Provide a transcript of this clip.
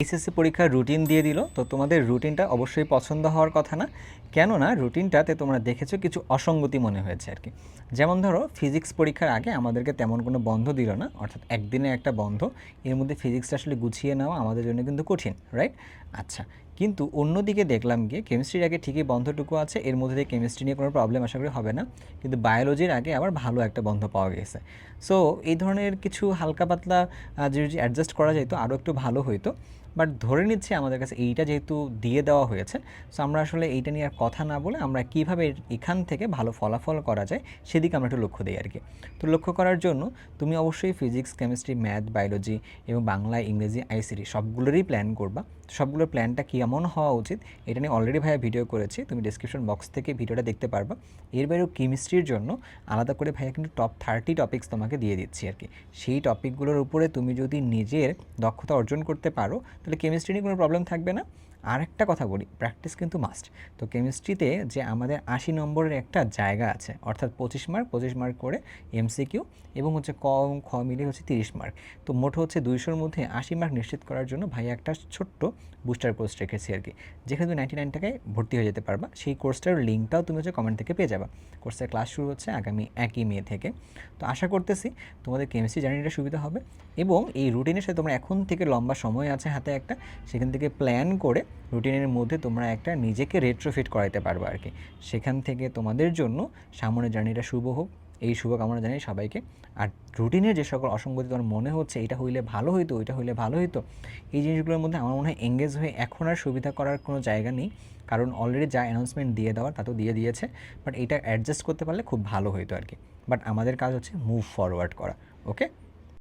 HSC পরীক্ষার routine দিয়ে দিল, তো তোমাদের রুটিনটা অবশ্যই পছন্দ হওয়ার কথা না। কেননা রুটিনটাতে তোমরা দেখেছো কিছু অসঙ্গতি মনে হয়েছে আর কি। যেমন ধরো ফিজিক্স পরীক্ষার আগে আমাদেরকে তেমন কোনো বন্ধ দিল না, অর্থাৎ একদিনে একটা বন্ধ। এর মধ্যে ফিজিক্সটা আসলে গুছিয়ে নেওয়া আমাদের জন্য কিন্তু কঠিন, রাইট? আচ্ছা, কিন্তু অন্যদিকে দেখলাম গিয়ে কেমিস্ট্রির আগে ঠিকই বন্ধটুকু আছে, এর মধ্যে দিয়ে কেমিস্ট্রি নিয়ে কোনো প্রবলেম আশা করি হবে না, কিন্তু বায়োলজির আগে আবার ভালো একটা বন্ধ পাওয়া গেছে। সো এই ধরনের কিছু হালকা পাতলা যদি অ্যাডজাস্ট করা যেত আরও একটু ভালো হইতো। বাট ধরে নিচ্ছি আমাদের কাছে এইটা যেহেতু দিয়ে দেওয়া হয়েছে, সো আমরা আসলে এইটা নিয়ে আর কথা না বলে আমরা কীভাবে এখান থেকে ভালো ফলাফল করা যায় সেদিকে আমরা একটু লক্ষ্য দিই আর কি। তো লক্ষ্য করার জন্য তুমি অবশ্যই ফিজিক্স, কেমিস্ট্রি, ম্যাথ, বায়োলজি এবং বাংলা, ইংরেজি, আইসিটি সবগুলোরই প্ল্যান করবা। সবগুলোর প্ল্যানটা কেমন হওয়া উচিত এটা নিয়ে অলরেডি ভাইয়া ভিডিও করেছি, তুমি ডিসক্রিপশন বক্স থেকে ভিডিওটা দেখতে পারবা। এর বাইরেও কেমিস্ট্রির জন্য আলাদা করে ভাইয়া কিন্তু টপ 30 টপিক্স তোমাকে দিয়ে দিচ্ছি আর কি। সেই টপিকগুলোর উপরে তুমি যদি নিজের দক্ষতা অর্জন করতে পারো তাহলে কেমিস্ট্রি নিয়ে কোনো প্রবলেম থাকবে না। আর একটা কথা বলি, প্র্যাকটিস কিন্তু মাস্ট। তো কেমিস্ট্রিতে যে আমাদের 80 নম্বরের একটা জায়গা আছে, অর্থাৎ 25 মার্ক করে এমসিকিউ এবং হচ্ছে ক এবং খ মিলে হচ্ছে 30 মার্ক। তো মোট হচ্ছে 200-র মধ্যে 80 মার্ক নিশ্চিত করার জন্য ভাই একটা ছোট্ট বুস্টার কোর্স রেখেছি আর কি, যেখানে তুমি 99 টাকায় ভর্তি হয়ে যেতে পারবা। সেই কোর্সটার লিঙ্কটাও তুমি হচ্ছে কমেন্ট থেকে পেয়ে যাবা। কোর্সের ক্লাস শুরু হচ্ছে আগামী 1 মে থেকে। তো আশা করতেছি তোমাদের কেমিস্ট্রি জার্নিটা সুবিধা হবে এবং এই রুটিনের সাথে তোমরা এখন থেকে লম্বা সময় আছে হাতে একটা, সেখান থেকে প্ল্যান করে রুটিনের মধ্যে তোমরা একটা নিজেকে রেট্রোফিট করাইতে পারবে আর কি। সেখান থেকে তোমাদের জন্য সামনের জার্নিটা শুভ হোক, এই শুভকামনা জানাই সবাইকে। আর রুটিনের যে সকল অসঙ্গতি তোমার মনে হচ্ছে এটা হইলে ভালো হইতো, ওইটা হইলে ভালো হইতো, এই জিনিসগুলোর মধ্যে আমার মনে হয় এঙ্গেজ হয়ে এখন আর সুবিধা করার কোনো জায়গা নেই, কারণ অলরেডি যা অ্যানাউন্সমেন্ট দিয়ে দেওয়ার তা তো দিয়ে দিয়েছে। বাট এটা অ্যাডজাস্ট করতে পারলে খুব ভালো হইতো আর কি। বাট আমাদের কাজ হচ্ছে মুভ ফরওয়ার্ড করা। ওকে।